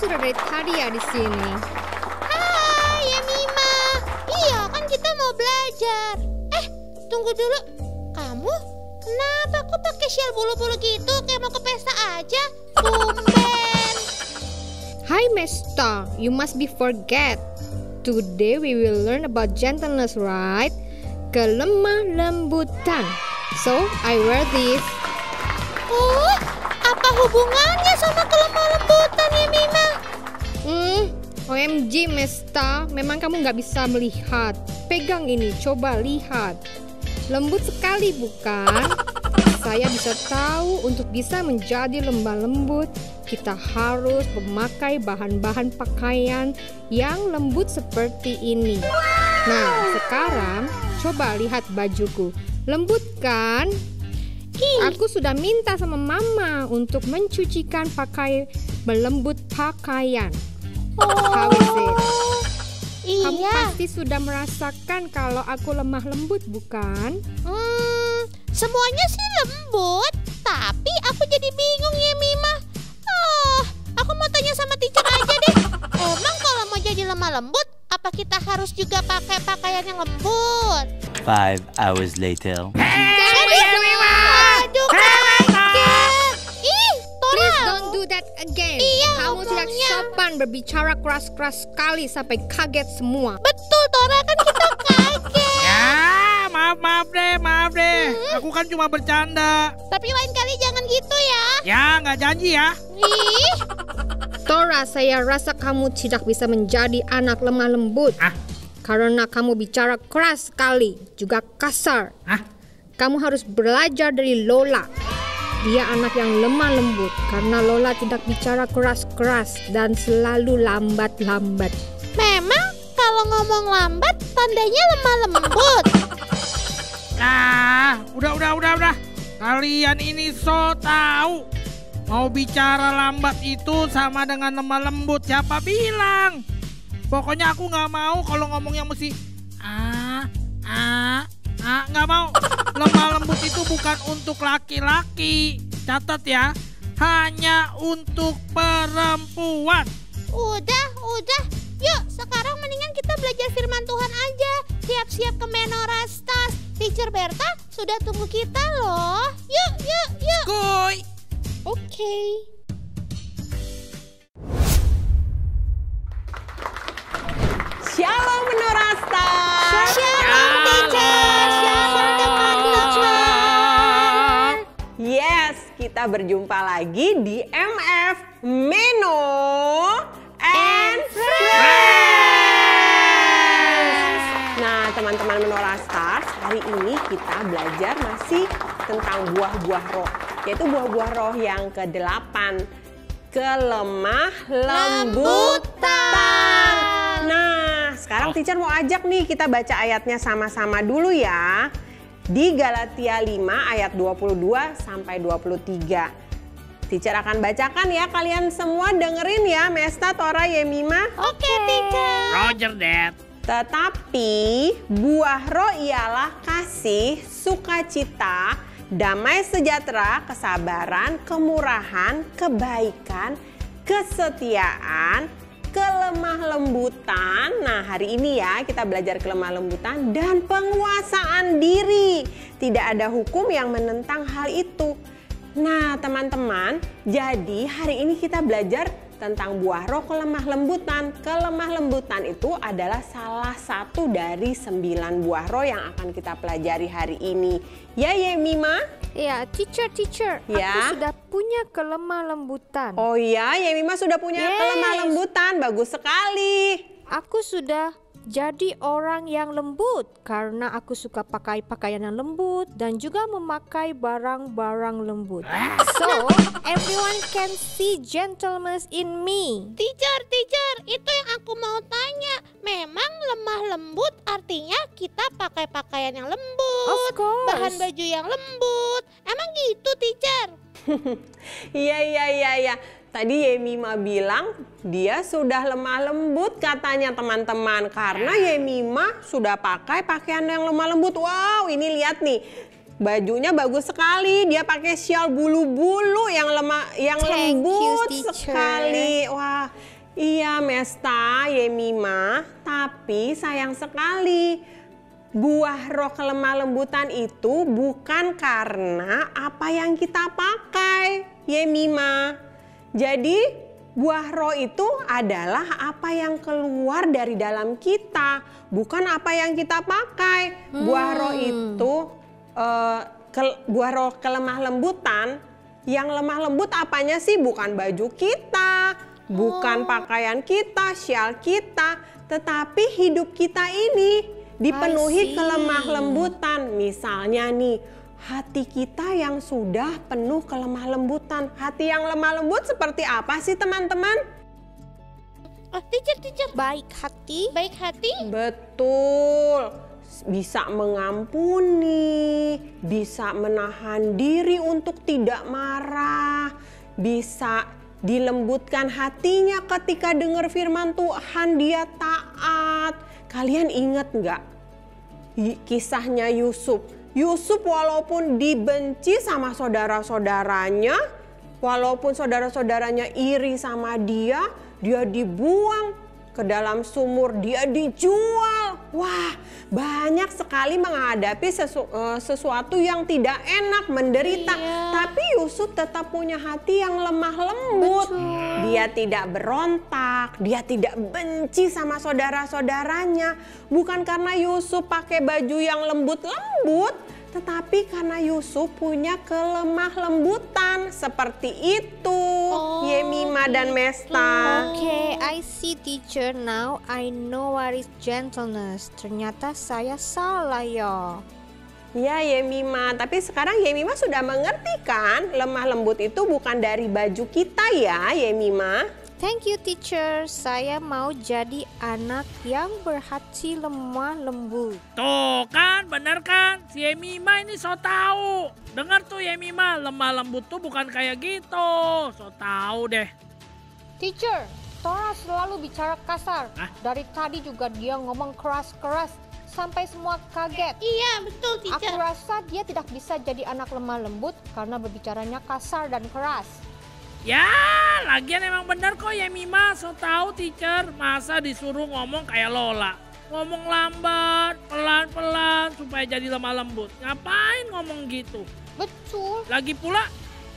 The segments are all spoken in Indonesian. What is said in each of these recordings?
sudah dari tadi ya di sini. Hai, Yemima. Iya, kan kita mau belajar. Tunggu dulu. Kamu kenapa kok pakai shawl bulu-bulu gitu? Kayak mau ke pesta aja. Tumben. Hi Mesta, you must be forget. Today we will learn about gentleness, right? Kelemah lembutan. So, I wear this. Oh, apa hubungannya sama kelemah lembutan, Yemima? OMG Mesta, memang kamu nggak bisa melihat. Pegang ini, coba lihat. Lembut sekali bukan? Saya bisa tahu untuk bisa menjadi lemah lembut, kita harus memakai bahan-bahan pakaian yang lembut seperti ini. Nah, sekarang coba lihat bajuku. Lembut kan? Aku sudah minta sama mama untuk mencucikan belembut pakaian. How is it? Iya. Kamu pasti sudah merasakan kalau aku lemah lembut, bukan? Semuanya sih lembut, tapi aku jadi bingung, Yemima. Aku mau tanya sama teacher aja deh. Emang kalau mau jadi lemah lembut, apa kita harus juga pakai pakaian yang lembut? 5 hours later. Aduh, kaget. Tora. Please don't do that again. Iya, Kamu tidak ngomongnya. sopan berbicara keras-keras sekali sampai kaget semua. Betul, Tora, kan kita kaget. Ya, maaf deh. Aku kan cuma bercanda. Tapi lain kali jangan gitu ya. Ya, nggak janji ya. Ih, Tora, saya rasa kamu tidak bisa menjadi anak lemah lembut. Karena kamu bicara keras sekali, juga kasar. Kamu harus belajar dari Lola. Dia anak yang lemah lembut karena Lola tidak bicara keras-keras dan selalu lambat-lambat. memang kalau ngomong lambat tandanya lemah lembut. Udah. Kalian ini so tahu. Mau bicara lambat itu sama dengan lemah lembut. Siapa bilang? Pokoknya aku nggak mau kalau ngomongnya mesti nggak mau. Lemah lembut itu bukan untuk laki-laki. Catat ya, hanya untuk perempuan. Udah. Yuk, sekarang mendingan kita belajar firman Tuhan aja. Siap-siap ke Menora Stars. Teacher Berta sudah tunggu kita loh. Yuk. Kuy. Oke. Shalom Menora Stars. Shalom teacher. Shalom teman-teman. Yes, kita berjumpa lagi di MF Meno and Friends. Nah, teman-teman Menora Stars, hari ini kita belajar masih tentang buah-buah roh, yaitu buah-buah roh yang ke-8, kelemah lembutan. Nah, sekarang teacher mau ajak nih kita baca ayatnya sama-sama dulu ya. Di Galatia 5 ayat 22 sampai 23. Teacher akan bacakan ya, kalian semua dengerin ya, Mesta, Tora, Yemima. Oke, teacher. Roger, Dad. Tetapi buah roh ialah kasih, sukacita, damai sejahtera, kesabaran, kemurahan, kebaikan, kesetiaan, kelemah lembutan. Nah, hari ini ya kita belajar kelemah lembutan dan penguasaan diri. Tidak ada hukum yang menentang hal itu. Nah, teman-teman, jadi hari ini kita belajar tentang buah roh kelemah lembutan. Kelemah lembutan itu adalah salah satu dari 9 buah roh yang akan kita pelajari hari ini. Ya, Yemima? Ya, teacher. Ya? Aku sudah punya kelemah lembutan. Oh iya, Yemima sudah punya kelemah lembutan. Bagus sekali. Aku sudah jadi orang yang lembut karena aku suka pakai pakaian yang lembut dan juga memakai barang-barang lembut. So, everyone can see gentleness in me. Teacher, itu yang aku mau tanya. Memang lemah lembut artinya kita pakai pakaian yang lembut, Of course. bahan baju yang lembut. Emang gitu, teacher? Iya. Tadi Yemima bilang dia sudah lemah lembut katanya teman-teman. Karena Yemima sudah pakai pakaian yang lemah lembut. Wow, ini lihat nih. Bajunya bagus sekali. Dia pakai shawl bulu-bulu yang Thank you, lembut teacher. sekali. Wah, Iya Mesta, Yemima, tapi sayang sekali buah roh kelemah lembutan itu bukan karena apa yang kita pakai, Yemima. Jadi buah roh itu adalah apa yang keluar dari dalam kita, bukan apa yang kita pakai. Buah roh itu, buah roh kelemah lembutan, yang lemah lembut apanya sih? Bukan baju kita, bukan pakaian kita, syal kita, tetapi hidup kita ini dipenuhi kelemah lembutan. Misalnya nih, hati kita yang sudah penuh kelemah lembutan. Hati yang lemah lembut seperti apa sih teman-teman? Teacher. Baik hati. Baik hati? Betul. Bisa mengampuni, bisa menahan diri untuk tidak marah, bisa dilembutkan hatinya ketika dengar firman Tuhan, dia taat. Kalian ingat nggak kisahnya Yusuf? Yusuf walaupun dibenci sama saudara-saudaranya, walaupun saudara-saudaranya iri sama dia dibuang ke dalam sumur, dia dijual. Wah, banyak sekali menghadapi sesuatu yang tidak enak, menderita. Tapi Yusuf tetap punya hati yang lemah lembut. Betul. Dia tidak berontak, dia tidak benci sama saudara-saudaranya. Bukan karena Yusuf pakai baju yang lembut-lembut, tetapi karena Yusuf punya kelemah lembutan seperti itu, Yemima dan Mesta. Okay, I see teacher. Now I know what is gentleness. Ternyata saya salah ya. Ya Yemima, tapi sekarang Yemima sudah mengerti kan? Lemah lembut itu bukan dari baju kita ya Yemima. Thank you teacher. Saya mau jadi anak yang berhati lemah lembut. Tuh kan, bener kan? Si Yemima ini so tahu. Dengar tuh Yemima, lemah lembut tuh bukan kayak gitu. So tahu deh. Teacher, Tora selalu bicara kasar. Hah? Dari tadi juga dia ngomong keras-keras sampai semua kaget. Iya, betul teacher. Aku rasa dia tidak bisa jadi anak lemah lembut karena berbicaranya kasar dan keras. Ya, lagian emang bener kok Yemima, so tahu teacher. Masa disuruh ngomong kayak Lola. Ngomong lambat, pelan-pelan supaya jadi lemah lembut. Ngapain ngomong gitu? Betul. Lagi pula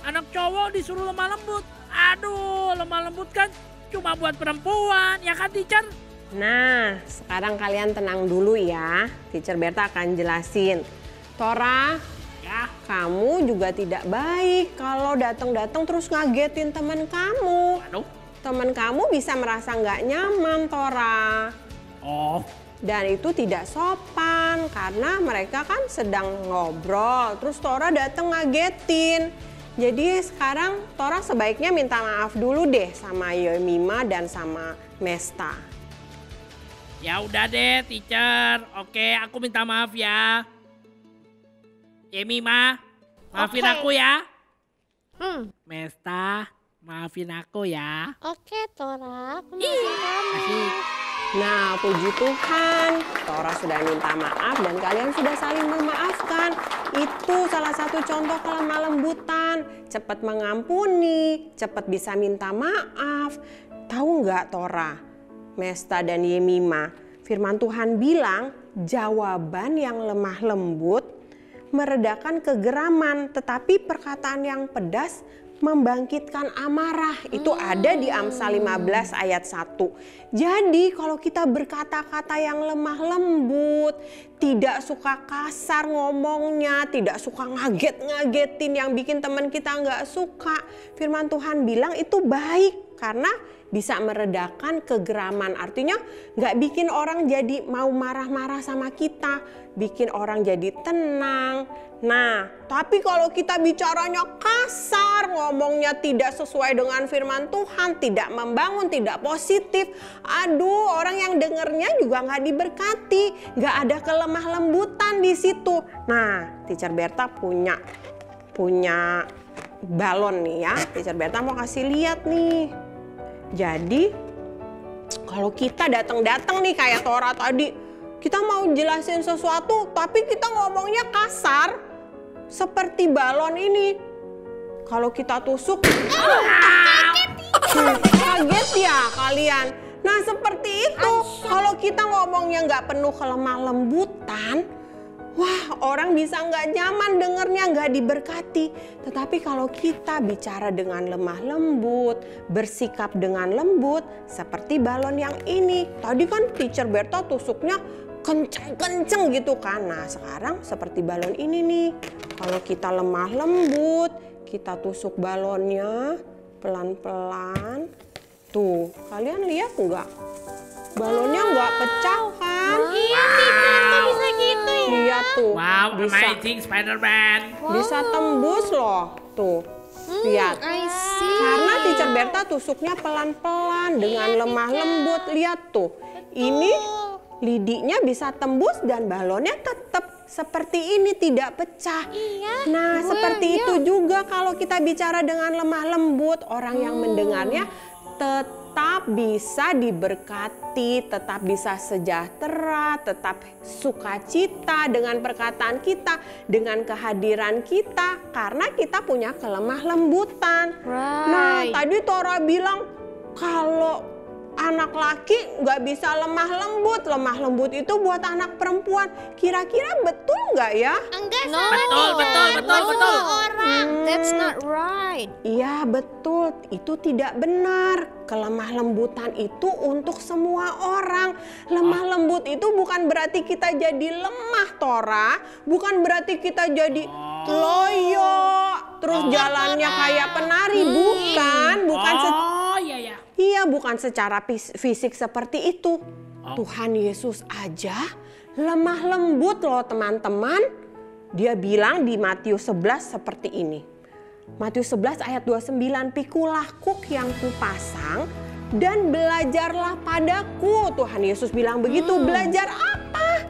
anak cowok disuruh lemah lembut. Aduh, lemah lembut kan cuma buat perempuan, ya kan teacher? Nah, sekarang kalian tenang dulu ya. Teacher Berta akan jelasin. Tora, Ya. kamu juga tidak baik kalau datang-datang terus ngagetin teman kamu. Aduh. Teman kamu bisa merasa nggak nyaman, Tora. Oh. Dan itu tidak sopan karena mereka kan sedang ngobrol. Terus Tora datang ngagetin. Jadi sekarang Tora sebaiknya minta maaf dulu deh sama Yemima dan sama Mesta. Ya udah deh teacher. Oke, aku minta maaf ya. Yemima, maafin Oke. aku ya. Hmm. Mesta, maafin aku ya. Oke, Tora. Aku maafin kamu. Asik. Nah, puji Tuhan, Tora sudah minta maaf dan kalian sudah saling memaafkan. Itu salah satu contoh kelemah lembutan. Cepat mengampuni, cepat bisa minta maaf. Tahu nggak Tora, Mesta dan Yemima, firman Tuhan bilang jawaban yang lemah lembut meredakan kegeraman, tetapi perkataan yang pedas membangkitkan amarah. Itu ada di Amsal 15 ayat 1. Jadi kalau kita berkata-kata yang lemah lembut, tidak suka kasar ngomongnya, tidak suka ngaget-ngagetin yang bikin teman kita nggak suka, firman Tuhan bilang itu baik karena bisa meredakan kegeraman. Artinya nggak bikin orang jadi mau marah-marah sama kita, bikin orang jadi tenang. Nah, tapi kalau kita bicaranya kasar, ngomongnya tidak sesuai dengan firman Tuhan, tidak membangun, tidak positif, aduh orang yang dengernya juga nggak diberkati, nggak ada kelemah lembutan di situ. Nah, Teacher Berta punya balon nih ya. Teacher Berta mau kasih lihat nih. Jadi kalau kita datang-datang nih kayak Tora tadi, kita mau jelasin sesuatu tapi kita ngomongnya kasar seperti balon ini. Kalau kita tusuk, Kaget ya kalian? Nah seperti itu, kalau kita ngomongnya nggak penuh kelemah lembutan, wah orang bisa nggak nyaman dengernya, nggak diberkati. Tetapi kalau kita bicara dengan lemah lembut, bersikap dengan lembut, seperti balon yang ini. Tadi kan Teacher Berta tusuknya kenceng-kenceng gitu kan. Nah sekarang seperti balon ini nih. Kalau kita lemah lembut, kita tusuk balonnya pelan-pelan. Tuh, kalian lihat nggak? Balonnya nggak pecah kan? Iya, Teacher, kok bisa gitu ya? Lihat tuh. Wow, bisa, amazing Spider-Man. bisa tembus loh. Tuh, lihat. I see. Karena Teacher Berta tusuknya pelan-pelan dengan lemah lembut. Lihat tuh, ini lidinya bisa tembus dan balonnya tetap seperti ini, tidak pecah. Iya. Nah, seperti itu juga kalau kita bicara dengan lemah lembut, orang yang mendengarnya tetap bisa diberkati, tetap bisa sejahtera, tetap sukacita dengan perkataan kita, dengan kehadiran kita, karena kita punya kelemah lembutan. Nah, tadi Tora bilang kalau anak laki nggak bisa lemah lembut. Lemah lembut itu buat anak perempuan. Kira-kira betul nggak ya? Enggak No. salah, Betul, Teacher. betul. Semua orang. That's not right. Iya betul, itu tidak benar. Kelemah lembutan itu untuk semua orang. Lemah lembut itu bukan berarti kita jadi lemah, Tora. Bukan berarti kita jadi loyo, terus jalannya kayak penari. Bukan Oh, iya ya. Iya, bukan secara fisik seperti itu. Tuhan Yesus aja lemah lembut loh teman-teman. Dia bilang di Matius 11 seperti ini. Matius 11 ayat 29, pikulah kuk yang kupasang dan belajarlah padaku. Tuhan Yesus bilang begitu, belajar apa?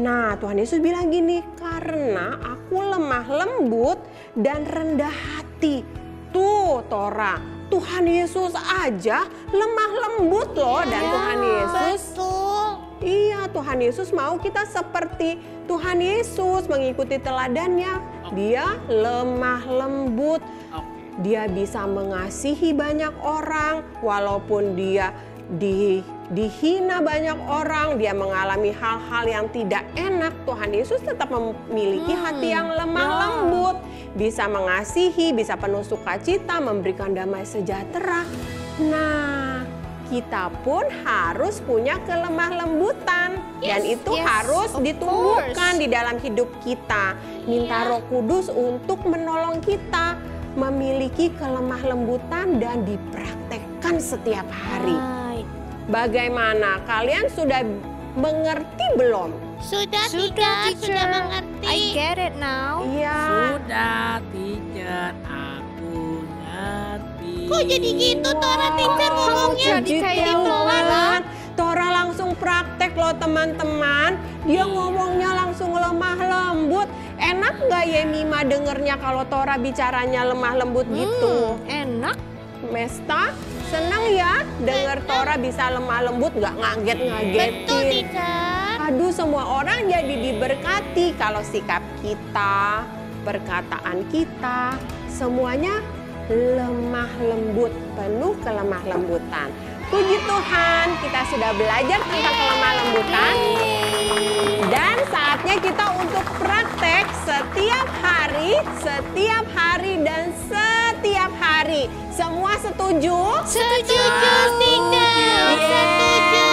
Nah, Tuhan Yesus bilang gini, karena aku lemah lembut dan rendah hati. Tuh, Tora, Tuhan Yesus aja lemah lembut loh, dan Tuhan Yesus, Betul. iya Tuhan Yesus mau kita seperti Tuhan Yesus, mengikuti teladannya. Dia lemah lembut, dia bisa mengasihi banyak orang walaupun dia dihina banyak orang, dia mengalami hal-hal yang tidak enak. Tuhan Yesus tetap memiliki hati yang lemah lembut, bisa mengasihi, bisa penuh sukacita, memberikan damai sejahtera. Nah, kita pun harus punya kelemah lembutan, dan itu harus ditumbuhkan di dalam hidup kita. Minta Roh Kudus untuk menolong kita memiliki kelemah lembutan dan dipraktekkan setiap hari. Bagaimana? Kalian sudah mengerti belum? Sudah, Sudah, Teacher, Teacher. sudah mengerti. I get it now. Iya. Sudah, Teacher, aku ngerti. Kok jadi gitu, Tora, Teacher ngomongnya? jadi kayak Detail Tora. banget. Tora langsung praktek loh teman-teman. Dia ngomongnya langsung lemah lembut. Enak nggak ya Mima dengernya kalau Tora bicaranya lemah lembut gitu? Enak. Mesta, senang ya denger Tora bisa lemah lembut, nggak Betul, ngaget-ngagetin. Teacher. Aduh, semua orang jadi diberkati kalau sikap kita, perkataan kita, semuanya lemah lembut, penuh kelemah lembutan. Puji Tuhan, kita sudah belajar tentang kelemah lembutan. Dan saatnya kita untuk praktek setiap hari, dan setiap hari. Semua setuju? Setuju, Teacher. Setuju.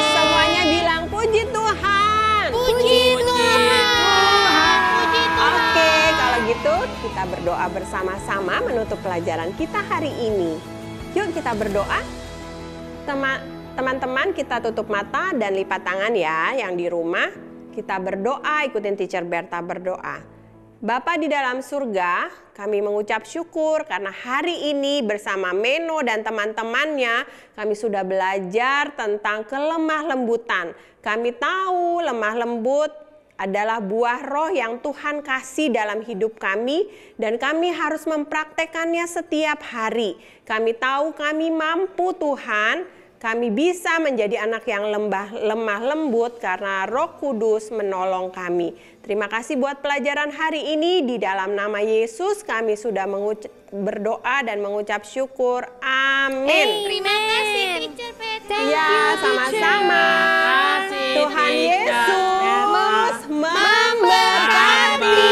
Semuanya bilang puji Tuhan. Puji Tuhan. Puji Tuhan. Oke, kalau gitu kita berdoa bersama-sama menutup pelajaran kita hari ini. Yuk kita berdoa. Teman-teman, kita tutup mata dan lipat tangan ya yang di rumah. Kita berdoa, ikutin Teacher Berta berdoa. Bapa di dalam surga, kami mengucap syukur karena hari ini bersama Meno dan teman-temannya kami sudah belajar tentang kelemah lembutan. Kami tahu lemah lembut adalah buah roh yang Tuhan kasih dalam hidup kami, dan kami harus mempraktekannya setiap hari. Kami tahu kami mampu Tuhan, Kami bisa menjadi anak yang lemah lembut karena Roh Kudus menolong kami. Terima kasih buat pelajaran hari ini. Di dalam nama Yesus kami sudah berdoa dan mengucap syukur. Amin. Terima kasih Teacher Petra. Ya, sama-sama. Tuhan Yesus memberkati.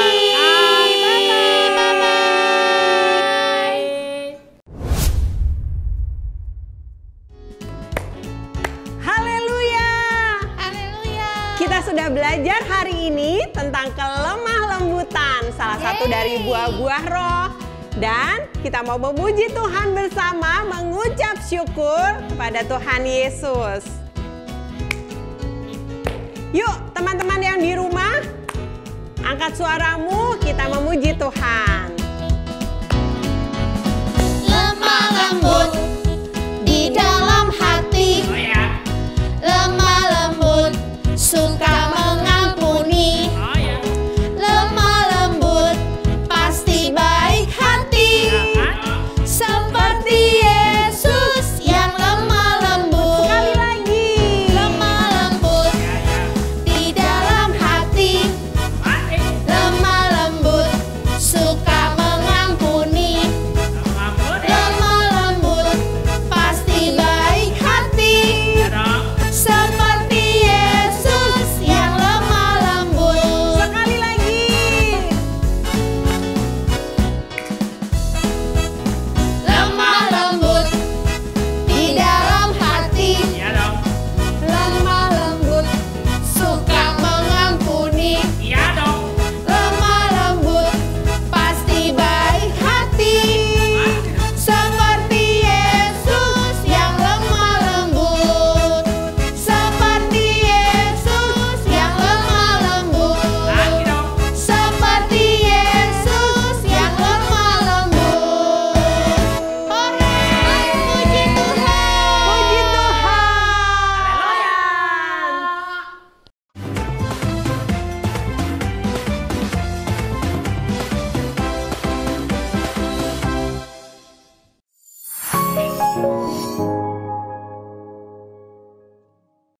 Kita sudah belajar hari ini tentang kelemah lembutan, salah satu dari buah-buah roh. Dan kita mau memuji Tuhan bersama, mengucap syukur kepada Tuhan Yesus. Yuk teman-teman yang di rumah, angkat suaramu, kita memuji Tuhan.